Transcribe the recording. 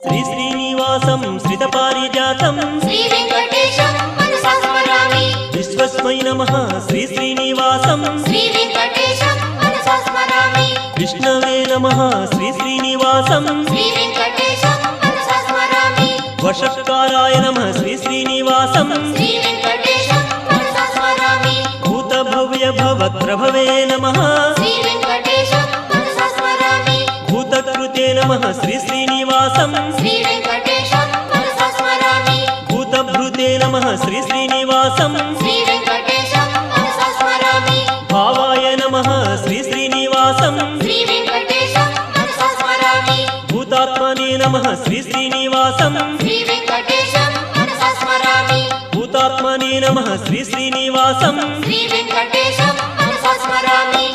श्री श्रीनिवासं श्रितपारिजातं श्री वेंकटेशं मनसा स्मरामि। विश्वस्मै नमः श्री श्रीनिवासं श्री वेंकटेशं मनसा स्मरामि। विष्णवे नमः श्री श्रीनिवासं श्री वेंकटेशं मनसा स्मरामि। वषट्काराय नमः श्री श्रीनिवासं श्री वेंकटेशं मनसा स्मरामि। भूतभव्य भवत्प्रभवे नमः श्री वेंकटेशं मनसा स्मरामि। भूतकृते नमः श्री श्रीनिवासं श्री वेंकटेशं मनसा स्मरामि। भूतभृते नमः श्री श्रीनिवासं श्री वेंकटेशं मनसा स्मरामि। भावाय नमः श्री श्रीनिवासं श्री वेंकटेशं मनसा स्मरामि। भूतात्मने नमः श्री श्रीनिवासं श्री वेंकटेशं मनसा स्मरामि। भूतात्मने नमः श्री श्रीनिवासं श्री वेंकटेशं मनसा स्मरामि।